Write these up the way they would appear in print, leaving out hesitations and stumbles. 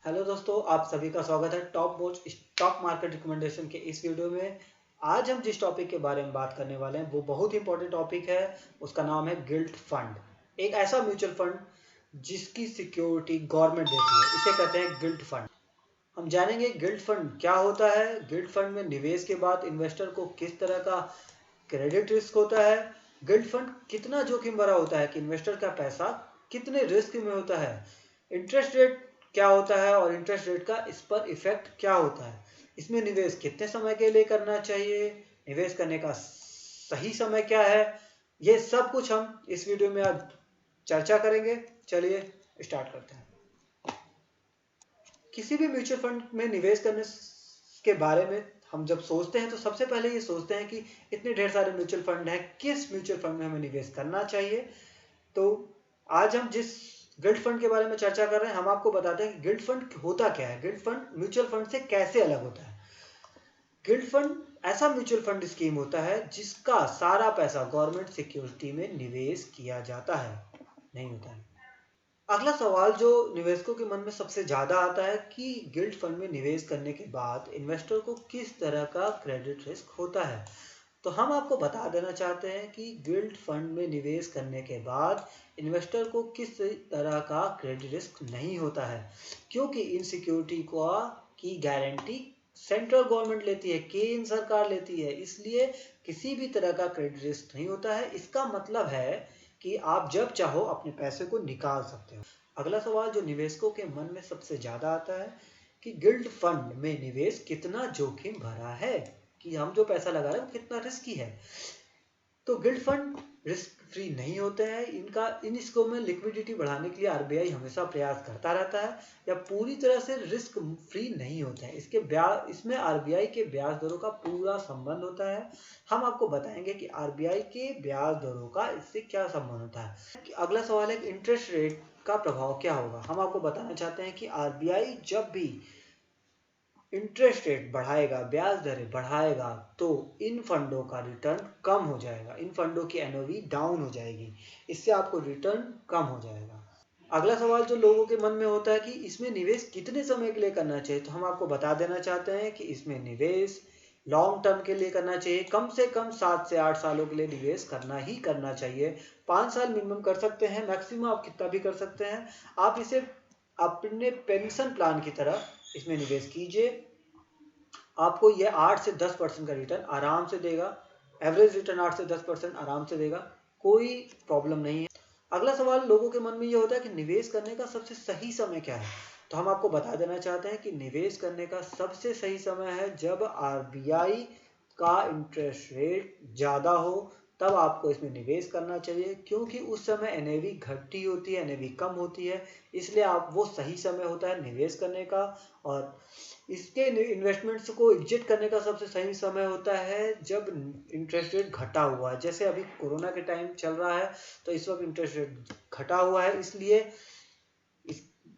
Hello दोस्तों, आप सभी का स्वागत है top watch stock market recommendation के इस वीडियो में। आज हम जिस टॉपिक के बारे में बात करने वाले हैं वो बहुत इंपॉर्टेंट टॉपिक है। उसका नाम है गिल्ट फंड। एक ऐसा म्यूचुअल फंड जिसकी सिक्योरिटी गवर्नमेंट देती है, इसे कहते हैं गिल्ट फंड। हम जानेंगे गिल्ट फंड क्या होता है, गिल्ट फंड में निवेश के बाद इन्वेस्टर को किस तरह का क्रेडिट रिस्क होता है, गिल्ट फंड कितना जोखिम भरा होता है कि इन्वेस्टर का पैसा कितने रिस्क में होता है, इंटरेस्ट रेट क्या होता है और इंटरेस्ट रेट का इस पर इफेक्ट क्या होता है, इसमें निवेश कितने समय के लिए करना चाहिए, निवेश करने का सही समय क्या है, ये सब कुछ हम इस वीडियो में आज चर्चा करेंगे। चलिए स्टार्ट करते हैं। किसी भी म्यूचुअल फंड में निवेश करने के बारे में हम जब सोचते हैं तो सबसे पहले ये सोचते हैं कि इतने ढेर सारे म्यूचुअल फंड हैं, किस म्यूचुअल फंड में हमें निवेश करना चाहिए। तो आज हम जिस गिल्ट फंड के बारे में चर्चा कर रहे हैं, हम आपको बताते हैं कि गिल्ट फंड होता क्या है, गिल्ट फंड म्यूचुअल फंड से कैसे अलग होता है। गिल्ट फंड ऐसा म्यूचुअल फंड स्कीम होता है जिसका सारा पैसा गवर्नमेंट सिक्योरिटी में निवेश किया जाता है, नहीं होता है। अगला सवाल जो निवेशकों के मन में सबसे ज्यादा आता है कि गिल्ट फंड में निवेश करने के बाद इन्वेस्टर को किस तरह का क्रेडिट रिस्क होता है। तो हम आपको बता देना चाहते हैं कि गिल्ट फंड में निवेश करने के बाद इन्वेस्टर को किस तरह का क्रेडिट रिस्क नहीं होता है, क्योंकि इन सिक्योरिटी को की गारंटी सेंट्रल गवर्नमेंट लेती है, केंद्र सरकार लेती है, इसलिए किसी भी तरह का क्रेडिट रिस्क नहीं होता है। इसका मतलब है कि आप जब चाहो अपने पैसे को निकाल सकते हो। अगला सवाल जो निवेशकों के मन में सबसे ज्यादा आता है कि गिल्ट फंड में निवेश कितना जोखिम भरा है, कि हम जो पैसा लगा रहे हैं वो कितना रिस्की है। तो गिल्ट फंड रिस्क फ्री नहीं होते हैं। इन स्कीम में लिक्विडिटी बढ़ाने के लिए आरबीआई हमेशा प्रयास करता रहता है, या पूरी तरह से रिस्क फ्री नहीं होते हैं। इसमें आरबीआई के ब्याज दरों का पूरा संबंध होता है। हम आपको बताएंगे कि आरबीआई के ब्याज दरों का इससे क्या संबंध होता है। अगला सवाल है कि इंटरेस्ट रेट का प्रभाव क्या होगा। हम आपको बताना चाहते हैं कि आरबीआई जब भी इंटरेस्ट रेट बढ़ाएगा, ब्याज दरें बढ़ाएगा, तो इन फंडों का रिटर्न कम हो जाएगा, इन फंडों की एनओवी डाउन हो जाएगी, इससे आपको रिटर्न कम हो जाएगा। अगला सवाल जो लोगों के मन में होता है कि इसमें निवेश कितने समय के लिए करना चाहिए, तो हम आपको बता देना चाहते हैं कि इसमें निवेश लॉन्ग टर्म के लिए करना चाहिए। कम से कम 7 से 8 सालों के लिए निवेश करना ही करना चाहिए। 5 साल मिनिमम कर सकते हैं, मैक्सिमम आप कितना भी कर सकते हैं। आप इसे अपने पेंशन प्लान की तरह इसमें निवेश कीजिए। आपको ये 8 से 10% का रिटर्न आराम से देगा। एवरेज रिटर्न 8 से 10% आराम से देगा, कोई प्रॉब्लम नहीं है। अगला सवाल लोगों के मन में ये होता है कि निवेश करने का सबसे सही समय क्या है। तो हम आपको बता देना चाहते हैं कि निवेश करने का सबसे सही समय है जब आरबीआई का इंटरेस्ट रेट ज़्यादा हो, तब आपको इसमें निवेश करना चाहिए, क्योंकि उस समय एनएवी घटती होती है, एनएवी कम होती है, इसलिए आप वो सही समय होता है निवेश करने का। और इसके इन्वेस्टमेंट्स को एग्जिट करने का सबसे सही समय होता है जब इंटरेस्ट रेट घटा हुआ है। जैसे अभी कोरोना के टाइम चल रहा है, तो इस वक्त इंटरेस्ट रेट घटा हुआ है, इसलिए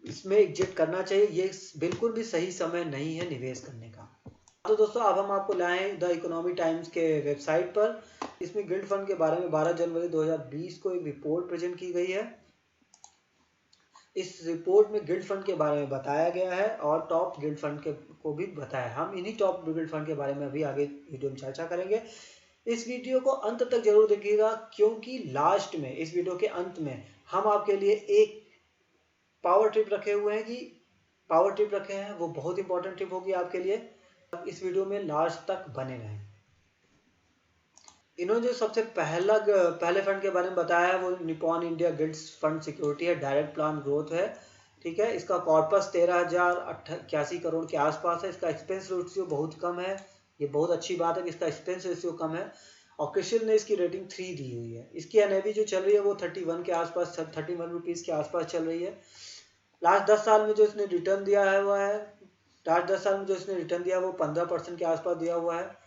इसमें एग्जिट करना चाहिए। ये बिल्कुल भी सही समय नहीं है निवेश करने का। तो दोस्तों, अब हम आपको लाए द इकोनॉमी टाइम्स के वेबसाइट पर। इसमें गिल्ड फंड के बारे में 12 जनवरी 2020 को एक रिपोर्ट प्रेजेंट की गई है। इस रिपोर्ट में गिल्ड फंड के बारे में बताया गया है और टॉप गिल्ड फंड के को भी बताया। हम इन्हीं टॉप गिल्ड फंड के बारे में अभी आगे वीडियो में चर्चा करेंगे। इस वीडियो को अंत तक जरूर देखिएगा, क्योंकि लास्ट में, इस वीडियो के अंत में, हम आपके लिए एक पावर टिप रखे हुए हैं, कि पावर टिप रखे हैं, वो बहुत इंपॉर्टेंट टिप होगी आपके लिए। इस वीडियो में लास्ट तक बने रहें। इन्होंने जो सबसे पहले फंड के बारे में बताया है वो Nippon India guild fund security है, डायरेक्ट प्लान ग्रोथ है। ठीक है, इसका कॉर्पस 13,081 करोड़ के आसपास है। इसका एक्सपेंस रेशियो बहुत कम है, ये बहुत अच्छी बात है कि इसका एक्सपेंस रेशियो कम है। और क्रिशियल ने इसकी रेटिंग 3 दी हुई है। इसकी एनएवी जो चल रही है वो 31 के आसपास, 31 रुपीज़ के आसपास चल रही है। लास्ट 10 साल में जो इसने रिटर्न दिया है वो है, लास्ट 10 साल में जो इसने रिटर्न दिया है वो 15% के आसपास दिया हुआ है।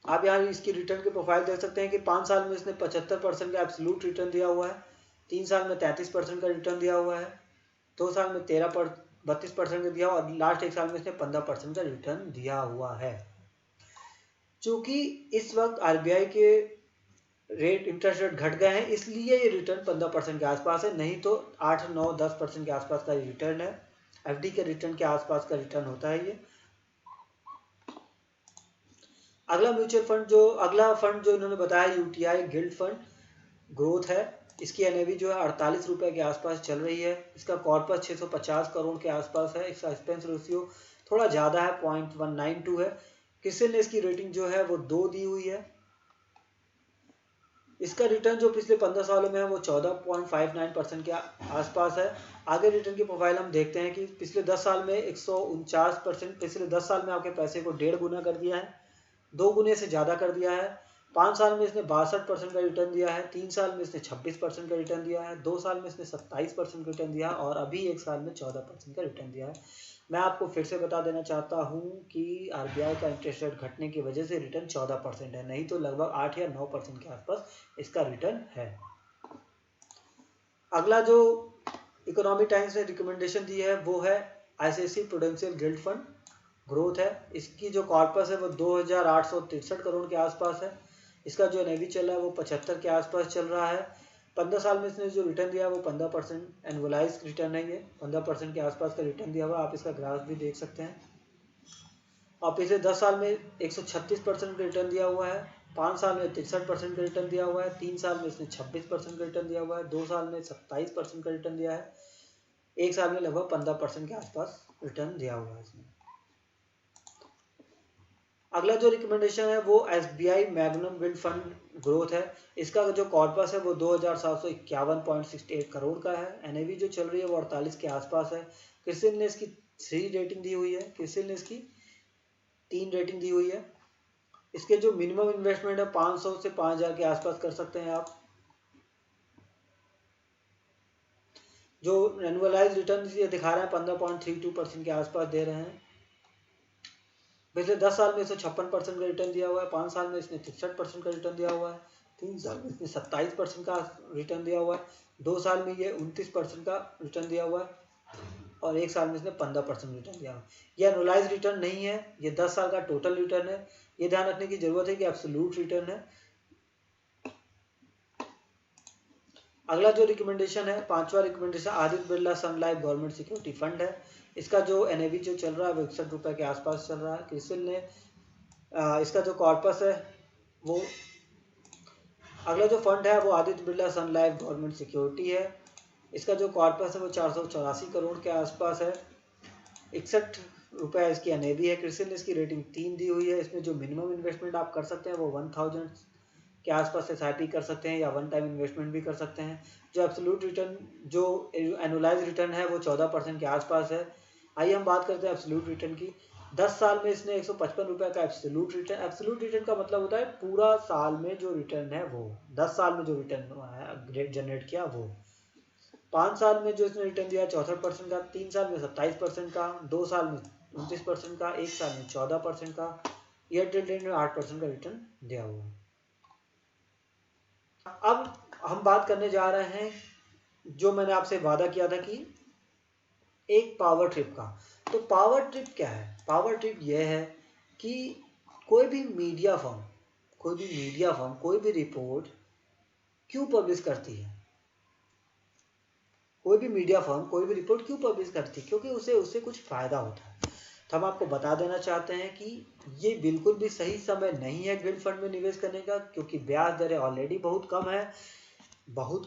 आप यहाँ इसकी रिटर्न के प्रोफाइल देख सकते हैं कि 5 साल में इसने 75% का एब्सोल्यूट रिटर्न दिया हुआ है, 3 साल में 33% का रिटर्न दिया हुआ है, 2 साल में 32% का दिया, और लास्ट 1 साल में इसने 15% का रिटर्न दिया हुआ है। चूंकि इस वक्त आरबीआई के रेट इंटरेस्ट रेट घट गए हैं, इसलिए ये रिटर्न 15% के आसपास है, नहीं तो 8, 9, 10% के आसपास का रिटर्न है। एफडी के रिटर्न के आसपास का रिटर्न होता है ये। अगला फंड जो इन्होंने बताया यूटीआई गिल्ड फंड ग्रोथ है। इसकी एनएवी जो है 48 रुपए के आसपास चल रही है। इसका कॉर्पस 650 करोड़ के आसपास है। इसका एक्सपेंस रेशियो थोड़ा ज़्यादा है, 0.192 है। क्रिसिल ने इसकी रेटिंग जो है वो 2 दी हुई है। इसका रिटर्न जो पिछले 15 सालों में है वो 14.59% के आसपास है। आगे रिटर्न की प्रोफाइल हम देखते हैं कि पिछले 10 साल में 149%, पिछले 10 साल में आपके पैसे को 1.5 गुना कर दिया है, 2 गुने से ज़्यादा कर दिया है। 5 साल में इसने 62% का रिटर्न दिया है, 3 साल में इसने 26% का रिटर्न दिया है, 2 साल में इसने 27% का रिटर्न दिया है और अभी 1 साल में 14% का रिटर्न दिया है। मैं आपको फिर से बता देना चाहता हूं कि आरबीआई का इंटरेस्ट रेट घटने की वजह से रिटर्न 14% है, नहीं तो लगभग 8 या 9% के आसपास इसका रिटर्न है। अगला जो इकोनॉमिक टाइम्स ने रिकमेंडेशन दी है वो है ICICI prudential guild fund growth है। इसकी जो कॉर्पस है वो 2863 करोड़ के आसपास है। इसका जो एनएवी चल रहा है वो 75 के आसपास चल रहा है। 15 साल में इसने जो रिटर्न दिया है वो 15% एनुअलाइज रिटर्न है। ये 15% के आसपास का रिटर्न दिया हुआ, आप इसका ग्राफ भी देख सकते हैं। और पिछले 10 साल में 136% का रिटर्न दिया हुआ है, 5 साल में 63% का रिटर्न दिया हुआ है, 3 साल में इसने 26% का रिटर्न दिया हुआ है, 2 साल में 27% का रिटर्न दिया है, 1 साल में लगभग 15% के आसपास रिटर्न दिया हुआ है इसने। अगला जो रिकमेंडेशन है वो SBI magnum guild fund growth है। इसका जो कॉर्पस है वो 2751.68 करोड़ का है। एनएवी जो चल रही है वो 48 के आसपास है। क्रिसिल ने इसकी 3 रेटिंग दी हुई है, क्रिसिल ने इसकी 3 रेटिंग दी हुई है। इसके जो मिनिमम इन्वेस्टमेंट है 500 से 5000 के आसपास कर सकते हैं आप। जो एनुअलाइज रिटर्न ये दिखा रहे हैं 15.32% के आसपास दे रहे हैं। पिछले 10 साल में 156% का रिटर्न दिया हुआ है, 5 साल में इसने 63% का रिटर्न दिया हुआ है, 3 साल में इसने 27% का रिटर्न दिया हुआ है, 2 साल में ये 29% का रिटर्न दिया हुआ है और 1 साल में इसने 15% रिटर्न दिया हुआ है। ये एनुअलाइज रिटर्न नहीं है, ये 10 साल का टोटल रिटर्न है। ये ध्यान रखने की जरूरत है कि एब्सोल्यूट रिटर्न है। अगला जो रिकमेंडेशन है, 5वां रिकमेंडेशन आदित्य बिरला सन लाइफ गवर्नमेंट सिक्योरिटी फंड है। इसका जो एनएवी जो चल रहा है वो 61 रुपए के आसपास चल रहा है। क्रिसिल ने इसका जो कॉर्पस है वो, अगला जो फंड है वो आदित्य बिरला सन लाइफ गवर्नमेंट सिक्योरिटी है। इसका जो कॉर्पस है वो 484 करोड़ के आसपास है। 61 रुपए इसकी एनएवी है। क्रिसिल ने इसकी रेटिंग 3 दी हुई है। इसमें जो मिनिमम इन्वेस्टमेंट आप कर सकते हैं वो 1000 के आसपास एसआईपी कर सकते हैं या वन टाइम इन्वेस्टमेंट भी कर सकते हैं। जो एब्सोल्यूट रिटर्न, जो एनुअलाइज रिटर्न है वो 14% के आसपास है। आइए हम बात करते हैं एब्सोल्यूट रिटर्न की। 10 साल में इसने 155 रुपए का एब्सोल्यूट रिटर्न, एब्सोल्यूट रिटर्न का मतलब होता है पूरा साल में जो रिटर्न है वो, 10 साल में जो रिटर्न जनरेट किया वो। 5 साल में जो इसने रिटर्न दिया 64% का, 3 साल में 27% का, 2 साल में 29% का, 1 साल में 14% का, ईयर टू डेट में 8% का रिटर्न दिया हुआ है। अब हम बात करने जा रहे हैं जो मैंने आपसे वादा किया था कि एक पावर ट्रिप का। तो पावर ट्रिप क्या है? पावर ट्रिप यह है कि कोई भी मीडिया फर्म कोई भी रिपोर्ट क्यों पब्लिश करती है, कोई भी मीडिया फर्म कोई भी रिपोर्ट क्यों पब्लिश करती है? क्योंकि उससे कुछ फायदा होता है। तो हम आपको बता देना चाहते हैं कि ये बिल्कुल भी सही समय नहीं है गिल्ड फंड में निवेश करने का, क्योंकि ब्याज दरें ऑलरेडी बहुत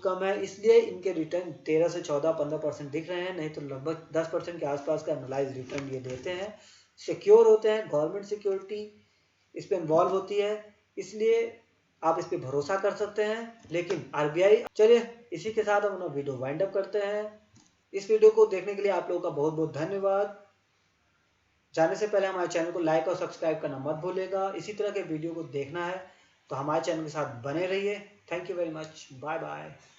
कम है, इसलिए इनके रिटर्न 13 से 14-15% दिख रहे हैं, नहीं तो लगभग 10% के आसपास का एनालाइज रिटर्न ये देते हैं। सिक्योर होते हैं, गवर्नमेंट सिक्योरिटी इस पर इन्वॉल्व होती है, इसलिए आप इस पर भरोसा कर सकते हैं। लेकिन आरबीआई, चलिए इसी के साथ हम अपना वीडियो वाइंड अप करते हैं। इस वीडियो को देखने के लिए आप लोगों का बहुत बहुत धन्यवाद। जाने से पहले हमारे चैनल को लाइक और सब्सक्राइब करना मत भूलिएगा। इसी तरह के वीडियो को देखना है तो हमारे चैनल के साथ बने रहिए। Thank you very much, bye bye.